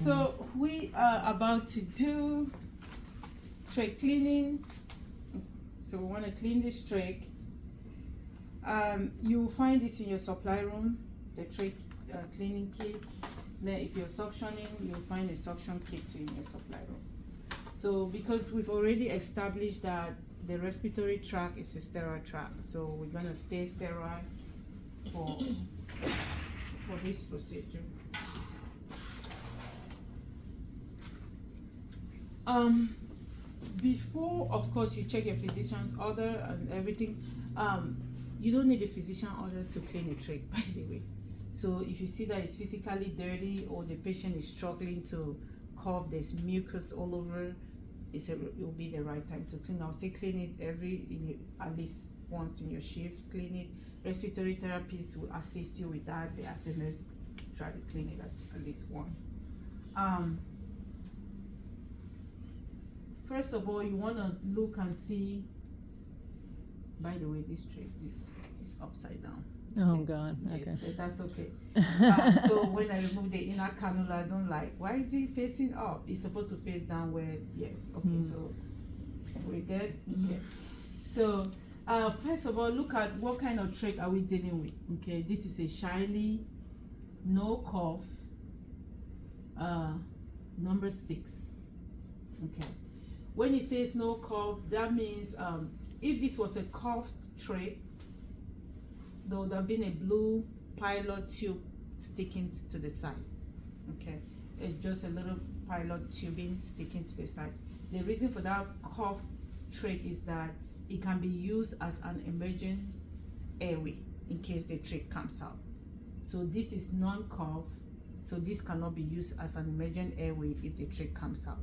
So we are about to do trach cleaning. So we want to clean this trach. You will find this in your supply room, the trach cleaning kit. Then if you're suctioning, you'll find a suction kit too in your supply room. So because we've already established that the respiratory tract is a sterile tract, so we're gonna stay sterile for this procedure. Before, of course, you check your physician's order and everything. You don't need a physician order to clean a trach, by the way. So if you see that it's physically dirty or the patient is struggling to cough, there's mucus all over, it will be the right time to clean. I'll say clean it at least once in your shift. Clean it. Respiratory therapists will assist you with that. They ask the nurse try to clean it at least once. First of all, you want to look and see. By the way, this trach is upside down. Oh God. Yes, Okay. that's okay. So when I remove the inner cannula, I don't like, why is it facing up? It's supposed to face downward. Yes. Okay. So we're good. Okay. So first of all, look at what kind of trach are we dealing with. Okay. This is a Shiley, no cough, number 6. Okay. When it says no cough, that means if this was a coughed trach, there would have been a blue pilot tube sticking to the side. Okay, it's just a little pilot tubing sticking to the side. The reason for that cough trach is that it can be used as an emergent airway in case the trach comes out. So this is non-cough, so this cannot be used as an emergent airway if the trach comes out.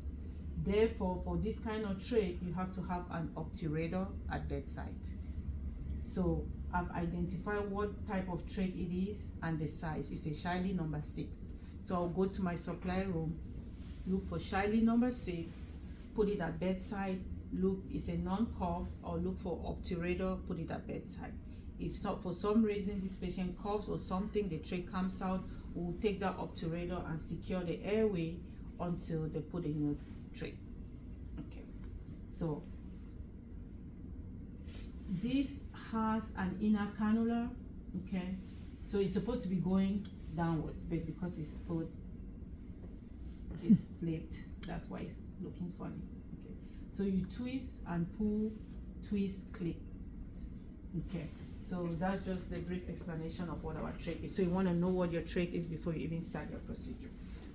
Therefore, for this kind of trach, you have to have an obturator at bedside. So I've identified what type of trach it is and the size. It's a Shiley number 6. So I'll go to my supply room, look for Shiley number 6, put it at bedside, look, it's a non-cough, or look for obturator, put it at bedside. If so, for some reason this patient coughs or something, the trach comes out, we'll take that obturator and secure the airway until they put in your trach. Okay, so this has an inner cannula. Okay, so it's supposed to be going downwards, but because it's flipped, that's why it's looking funny. Okay, so you twist and pull, twist, clip. Okay, so that's just the brief explanation of what our trach is. So you want to know what your trach is before you even start your procedure.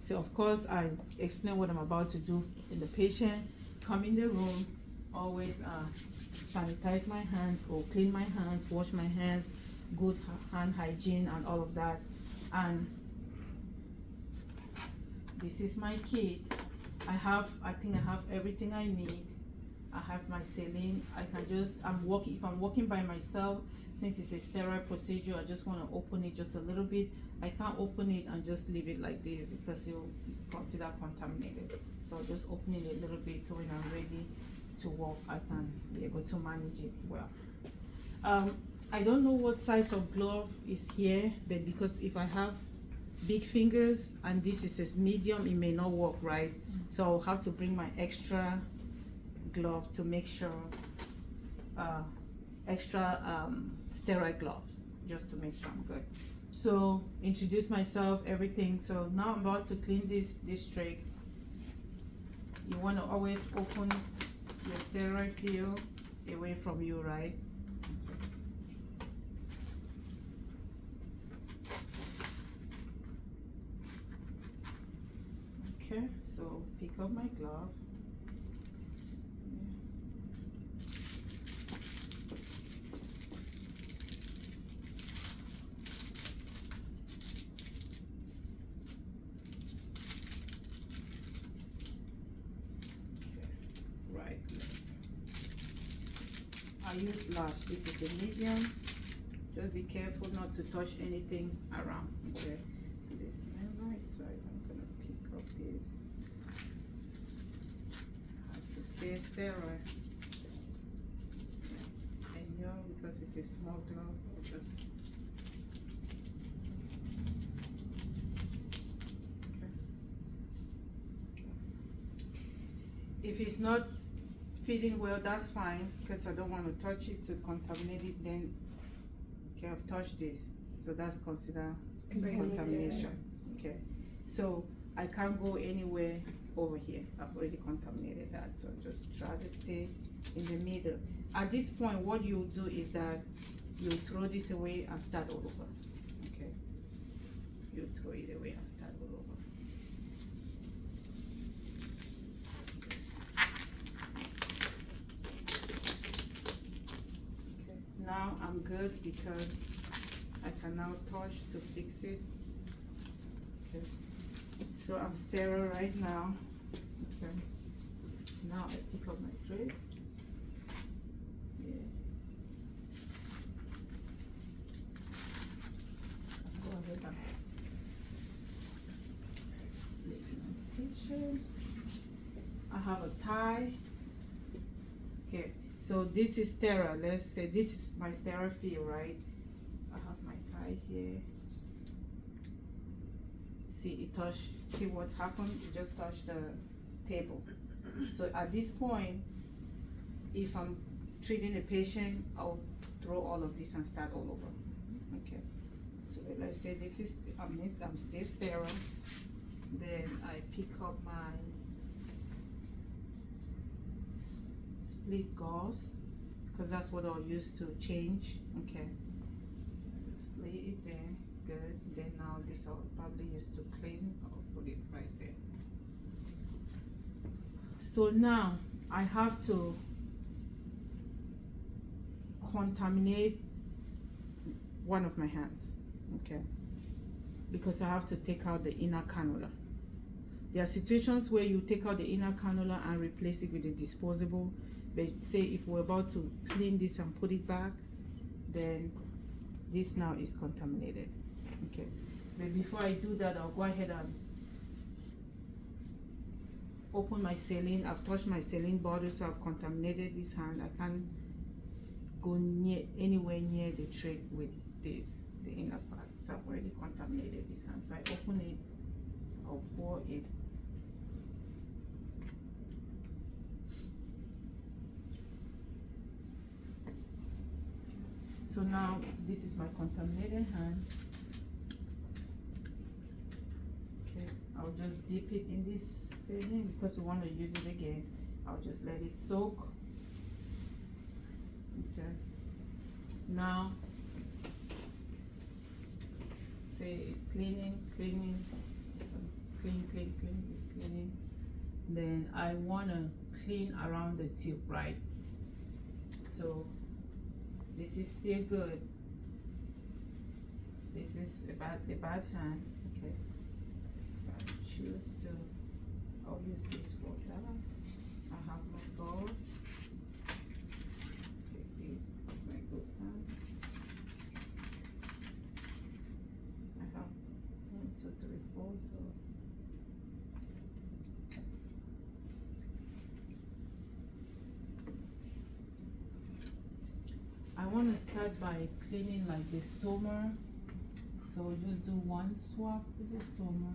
So of course I explain what I'm about to do in the patient. Come in the room, always sanitize my hands or clean my hands, wash my hands, good hand hygiene and all of that. And this is my kit. I think I have everything I need. I have my saline. If I'm walking by myself, since it's a sterile procedure, I just want to open it just a little bit. I can't open it and just leave it like this because you'll consider contaminated. So I'll just open it a little bit so when I'm ready to walk, I can be able to manage it well. I don't know what size of glove is here, but because if I have big fingers and this is a medium, it may not work right. So I'll have to bring my extra glove to make sure, sterile gloves, just to make sure I'm good. So introduce myself, everything. So now I'm about to clean this trach. You want to always open your sterile field away from you, right? Okay, so pick up my glove. Right. I use large. This is the medium. Just be careful not to touch anything around. Okay. This is my right side. I'm gonna pick up this. Have to stay sterile. And here, because it's a small glove, I'll just If it's not feeding well, that's fine, because I don't want to touch it to contaminate it. Then okay, I've touched this, so that's considered contamination. Okay, so I can't go anywhere over here. I've already contaminated that, so just try to stay in the middle. At this point, what you do is that you throw this away and start all over. Okay, you throw it away and start all over. Okay, now I'm good because I can now touch to fix it. Okay, so I'm sterile right now. Okay, now I pick up my tray. Yeah. Go ahead and lay it on the kitchen. I have a tie. Okay, so this is sterile. Let's say this is my sterile field, right? I have my tie here. See, it touched. See what happened? It just touched the table. So at this point, if I'm treating a patient, I'll throw all of this and start all over. Okay. So let's say this is I'm still sterile. Then I pick up my split gauze, because that's what I'll use to change. Okay. Just lay it there. It's good. Then now this I'll probably use to clean. I'll put it right there. So now I have to contaminate one of my hands, okay, because I have to take out the inner cannula. There are situations where you take out the inner cannula and replace it with a disposable, but say if we're about to clean this and put it back, then this now is contaminated. Okay, but before I do that, I'll go ahead and open my saline. I've touched my saline bottle, so I've contaminated this hand. I can't go anywhere near the tray with this, the inner part. So I've already contaminated this hand. So I open it, I'll pour it. So now this is my contaminated hand. Okay, I'll just dip it in this saline because we want to use it again. I'll just let it soak. Okay. Now, say it's cleaning, clean, it's cleaning. Then I want to clean around the tube, right? So this is still good. This is about the bad hand. Okay. I choose to. I'll use this for that. I have my gauze. Okay, this is my good hand. I have 1, 2, 3, 4. So I want to start by cleaning like the stoma. So we'll just do one swab with the stoma.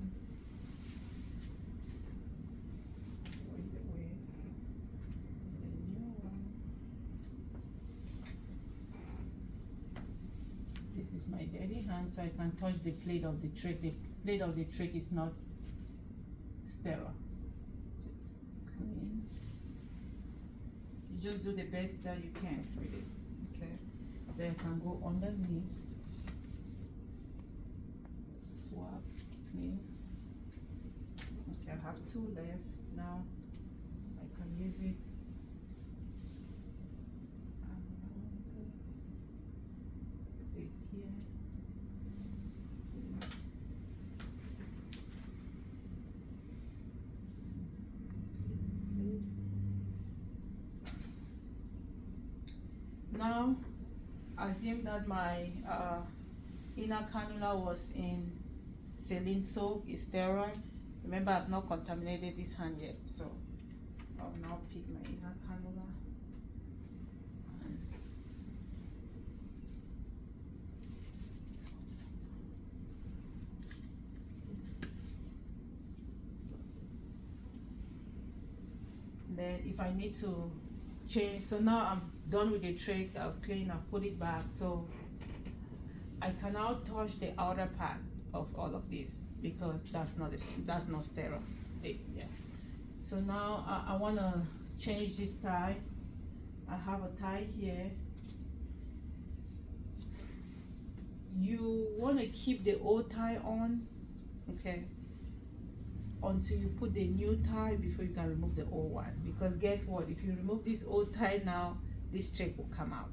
This is my dirty hand, so I can touch the plate of the trach. The plate of the trach is not sterile. Just clean. You just do the best that you can with it. Okay. Then I can go underneath. Swab, clean. Okay, I have 2 left. Now I can use it. Here. Now assume that my inner cannula was in saline soak, is sterile. Remember, I've not contaminated this hand yet, so I'll now pick my inner cannula. Then if I need to change, so now I'm done with the trach, I've cleaned, I've put it back, so I can now touch the outer part of all of this because that's not sterile. Yeah. So now I want to change this tie. I have a tie here. You want to keep the old tie on, okay, until you put the new tie before you can remove the old one. Because guess what? If you remove this old tie now, this trach will come out.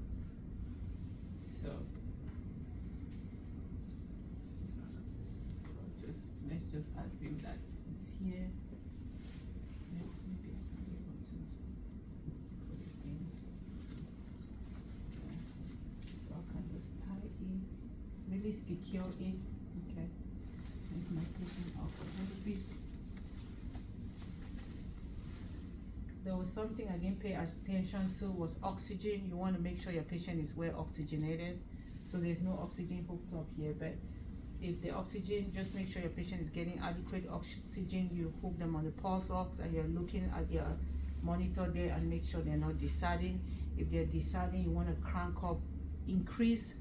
So let's just assume that it's here. Maybe I can be able to put it in. Okay. So I can just tie it, really secure it. Okay. Make my patient up a little bit. There was something I didn't pay attention to was oxygen. You want to make sure your patient is well oxygenated. So there's no oxygen hooked up here, but if the oxygen, just make sure your patient is getting adequate oxygen. You hook them on the pulse ox and you're looking at your monitor there and make sure they're not desadding. If they're desadding, you want to crank up, increase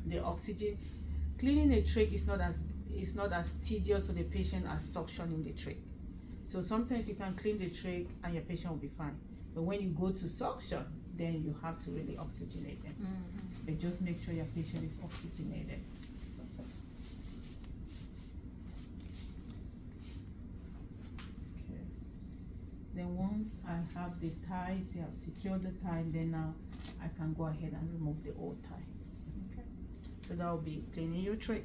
the oxygen. Cleaning the trach is not as tedious for the patient as suctioning the trach. So sometimes you can clean the trach and your patient will be fine. But when you go to suction, then you have to really oxygenate them. But just make sure your patient is oxygenated. Then once I have the tie, say I've secured the tie, then now I can go ahead and remove the old tie. Okay. So that will be cleaning your trach.